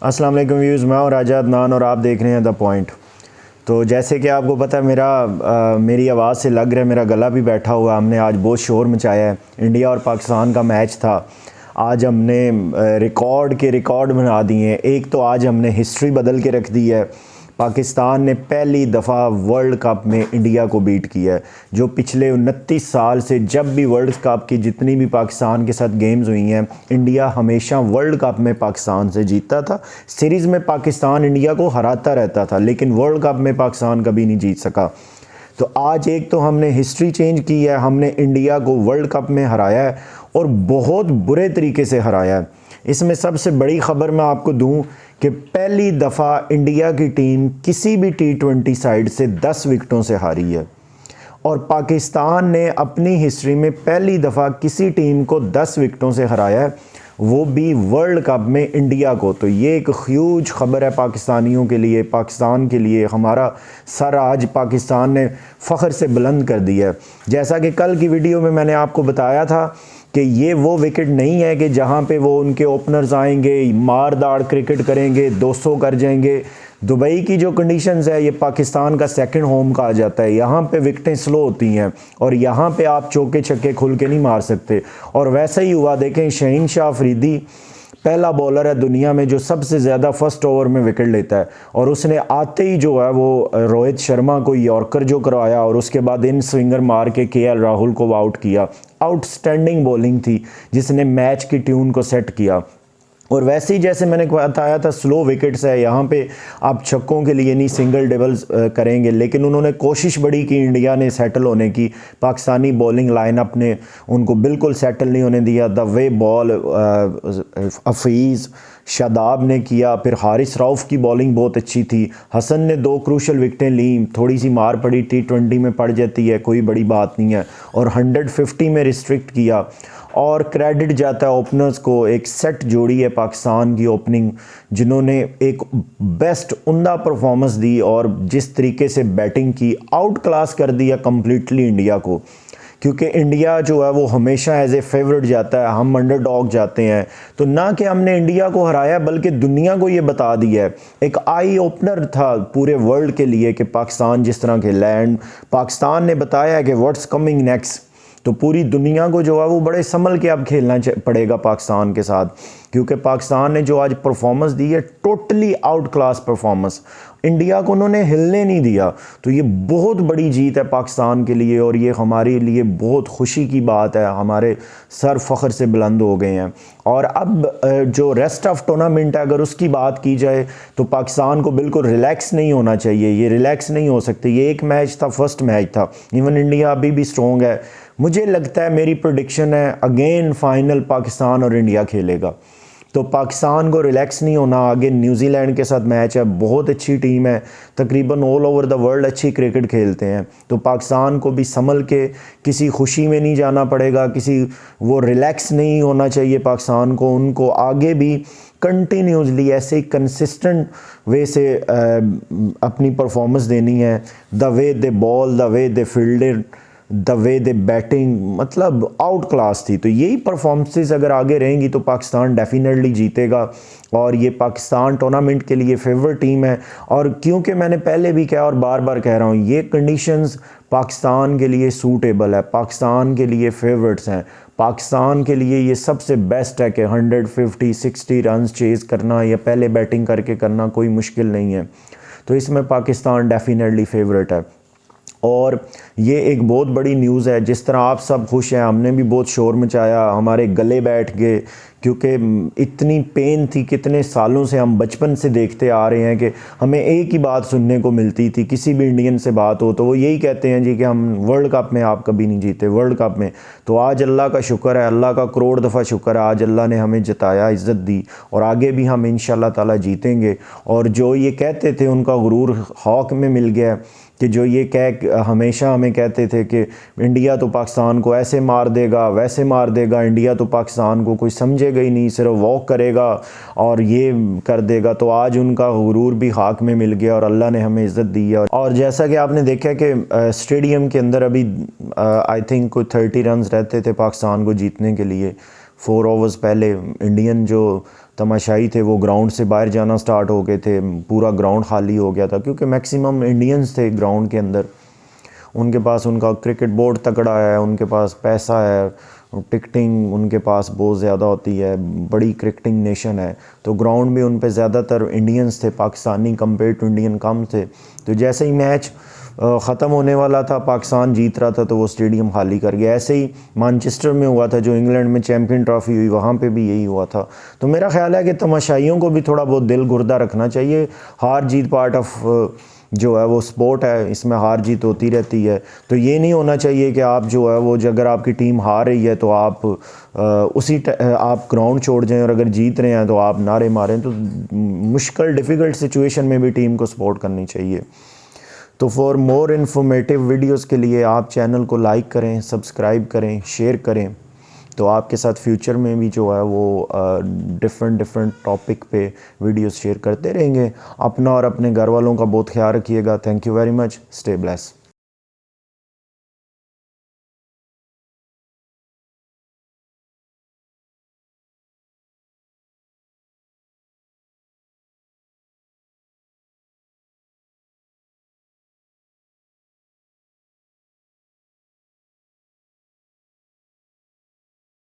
अस्सलाम वालेकुम व्यूज़, मैं हूं राजा अदनान और आप देख रहे हैं द पॉइंट। तो जैसे कि आपको पता है मेरी आवाज़ से लग रहा है मेरा गला भी बैठा हुआ। हमने आज बहुत शोर मचाया है। इंडिया और पाकिस्तान का मैच था। आज हमने रिकॉर्ड के रिकॉर्ड बना दिए हैं। एक तो आज हमने हिस्ट्री बदल के रख दी है। पाकिस्तान ने पहली दफ़ा वर्ल्ड कप में इंडिया को बीट किया है। जो पिछले 29 साल से जब भी वर्ल्ड कप की जितनी भी पाकिस्तान के साथ गेम्स हुई हैं, इंडिया हमेशा वर्ल्ड कप में पाकिस्तान से जीतता था। सीरीज़ में पाकिस्तान इंडिया को हराता रहता था, लेकिन वर्ल्ड कप में पाकिस्तान कभी नहीं जीत सका। तो आज एक तो हमने हिस्ट्री चेंज की है, हमने इंडिया को वर्ल्ड कप में हराया है और बहुत बुरे तरीके से हराया है। इसमें सबसे बड़ी ख़बर मैं आपको दूं कि पहली दफ़ा इंडिया की टीम किसी भी T20 साइड से 10 विकेटों से हारी है और पाकिस्तान ने अपनी हिस्ट्री में पहली दफ़ा किसी टीम को 10 विकेटों से हराया है, वो भी वर्ल्ड कप में इंडिया को। तो ये एक ह्यूज ख़बर है पाकिस्तानियों के लिए, पाकिस्तान के लिए। हमारा सर आज पाकिस्तान ने फ़ख्र से बुलंद कर दिया है। जैसा कि कल की वीडियो में मैंने आपको बताया था कि ये वो विकेट नहीं है कि जहाँ पे वो उनके ओपनर्स आएंगे, मार दाड़ क्रिकेट करेंगे, 200 कर जाएंगे। दुबई की जो कंडीशंस है, ये पाकिस्तान का सेकंड होम कहा जाता है। यहाँ पे विकेटें स्लो होती हैं और यहाँ पे आप चौके छक्के खुल के नहीं मार सकते। और वैसा ही हुआ। देखें, शहीन शाह अफरीदी पहला बॉलर है दुनिया में जो सबसे ज़्यादा फर्स्ट ओवर में विकेट लेता है और उसने आते ही जो है वो रोहित शर्मा को यॉर्कर जो करवाया और उसके बाद इन स्विंगर मार के KL राहुल को आउट किया। आउटस्टैंडिंग बॉलिंग थी जिसने मैच की ट्यून को सेट किया। और वैसे ही जैसे मैंने बताया था, स्लो विकेट्स है, यहाँ पे आप छक्कों के लिए नहीं सिंगल डबल्स करेंगे, लेकिन उन्होंने कोशिश बड़ी की इंडिया ने सेटल होने की। पाकिस्तानी बॉलिंग लाइनअप ने उनको बिल्कुल सेटल नहीं होने दिया। The way ball Hafeez Shadab ने किया, फिर हारिस रऊफ़ की बॉलिंग बहुत अच्छी थी। हसन ने 2 क्रूशल विकेटें ली। थोड़ी सी मार पड़ी, T20 में पड़ जाती है, कोई बड़ी बात नहीं है। और 150 में रिस्ट्रिक्ट किया। और क्रेडिट जाता है ओपनर्स को। एक सेट जोड़ी है पाकिस्तान की ओपनिंग, जिन्होंने एक बेस्ट उम्दा परफॉर्मेंस दी और जिस तरीके से बैटिंग की, आउट क्लास कर दिया कम्प्लीटली इंडिया को। क्योंकि इंडिया जो है वो हमेशा एज ए फेवरेट जाता है, हम अंडरडॉग जाते हैं। तो ना कि हमने इंडिया को हराया बल्कि दुनिया को ये बता दिया है। एक आई ओपनर था पूरे वर्ल्ड के लिए कि पाकिस्तान जिस तरह खेला है, एंड पाकिस्तान ने बताया कि व्हाट्स कमिंग नेक्स्ट। तो पूरी दुनिया को जो है वो बड़े संभल के अब खेलना पड़ेगा पाकिस्तान के साथ, क्योंकि पाकिस्तान ने जो आज परफॉर्मेंस दी है, totally out class performance. India को उन्होंने हिलने नहीं दिया। तो ये बहुत बड़ी जीत है पाकिस्तान के लिए और ये हमारे लिए बहुत खुशी की बात है। हमारे सर फ़ख्र से बुलंद हो गए हैं। और अब जो रेस्ट ऑफ टूर्नामेंट है, अगर उसकी बात की जाए तो पाकिस्तान को बिल्कुल रिलैक्स नहीं होना चाहिए। ये रिलैक्स नहीं हो सकते। ये एक मैच था, फर्स्ट मैच था। इवन इंडिया अभी भी स्ट्रॉन्ग है। मुझे लगता है, मेरी प्रेडिक्शन है, अगेन फाइनल पाकिस्तान और इंडिया खेलेगा। तो पाकिस्तान को रिलैक्स नहीं होना। आगे न्यूजीलैंड के साथ मैच है, बहुत अच्छी टीम है, तकरीबन ऑल ओवर द वर्ल्ड अच्छी क्रिकेट खेलते हैं। तो पाकिस्तान को भी संभल के, किसी खुशी में नहीं जाना पड़ेगा, किसी वो रिलैक्स नहीं होना चाहिए पाकिस्तान को। उनको आगे भी कंटिन्यूसली ऐसे कंसिस्टेंट वे से अपनी परफॉर्मेंस देनी है। The way they ball, the way they fielded, the way they batting, मतलब आउट क्लास थी। तो यही परफॉर्मेंसेस अगर आगे रहेंगी तो पाकिस्तान डेफिनेटली जीतेगा और ये पाकिस्तान टूर्नामेंट के लिए फेवरेट टीम है। और क्योंकि मैंने पहले भी कहा और बार बार कह रहा हूँ, ये कंडीशंस पाकिस्तान के लिए सूटेबल है, पाकिस्तान के लिए फेवरेट्स हैं। पाकिस्तान के लिए ये सबसे बेस्ट है कि 150-60 रन चेज़ करना या पहले बैटिंग करके करना कोई मुश्किल नहीं है। तो इसमें पाकिस्तान डेफिनेटली फेवरेट है। और ये एक बहुत बड़ी न्यूज़ है। जिस तरह आप सब खुश हैं, हमने भी बहुत शोर मचाया, हमारे गले बैठ गए, क्योंकि इतनी पेन थी। कितने सालों से हम बचपन से देखते आ रहे हैं कि हमें एक ही बात सुनने को मिलती थी, किसी भी इंडियन से बात हो तो वो यही कहते हैं जी कि हम वर्ल्ड कप में आप कभी नहीं जीते, वर्ल्ड कप में। तो आज अल्लाह का शुक्र है, अल्लाह का करोड़ दफ़ा शुक्र है, आज अल्लाह ने हमें जिताया, इज़्ज़त दी और आगे भी हम इंशाल्लाह ताला जीतेंगे। और जो ये कहते थे उनका गुरूर हौक में मिल गया कि जो ये हमेशा हमें कहते थे कि इंडिया तो पाकिस्तान को ऐसे मार देगा, वैसे मार देगा, इंडिया तो पाकिस्तान को कोई समझेगा ही नहीं, सिर्फ वॉक करेगा और ये कर देगा। तो आज उनका गुरूर भी खाक में मिल गया और अल्लाह ने हमें इज़्ज़त दी है। और जैसा कि आपने देखा कि स्टेडियम के अंदर अभी आई थिंक कोई 30 रन रहते थे पाकिस्तान को जीतने के लिए। 4 ओवर्स पहले इंडियन जो तमाशाई थे वो ग्राउंड से बाहर जाना स्टार्ट हो गए थे, पूरा ग्राउंड खाली हो गया था क्योंकि मैक्सिमम इंडियंस थे ग्राउंड के अंदर। उनके पास उनका क्रिकेट बोर्ड तगड़ा है, उनके पास पैसा है, टिकटिंग उनके पास बहुत ज़्यादा होती है, बड़ी क्रिकेटिंग नेशन है, तो ग्राउंड में उन पे ज़्यादातर इंडियंस थे, पाकिस्तानी कंपेयर टू इंडियन कम थे। तो जैसे ही मैच ख़त्म होने वाला था, पाकिस्तान जीत रहा था, तो वो स्टेडियम खाली कर गया। ऐसे ही मैनचेस्टर में हुआ था, जो इंग्लैंड में चैम्पियन ट्रॉफी हुई, वहाँ पे भी यही हुआ था। तो मेरा ख्याल है कि तमाशाइयों को भी थोड़ा बहुत दिल गुर्दा रखना चाहिए। हार जीत पार्ट ऑफ जो है वो स्पोर्ट है, इसमें हार जीत होती रहती है। तो ये नहीं होना चाहिए कि आप जो है वो अगर आपकी टीम हार रही है तो आप आप ग्राउंड छोड़ जाएं, और अगर जीत रहे हैं तो आप नारे मारें। तो मुश्किल डिफ़िकल्ट सिचुएशन में भी टीम को सपोर्ट करनी चाहिए। तो फॉर मोर इन्फॉर्मेटिव वीडियोस के लिए आप चैनल को लाइक करें, सब्सक्राइब करें, शेयर करें। तो आपके साथ फ्यूचर में भी जो है वो डिफरेंट टॉपिक पे वीडियोस शेयर करते रहेंगे। अपना और अपने घर वालों का बहुत ख्याल रखिएगा। Thank you very much. Stay bless.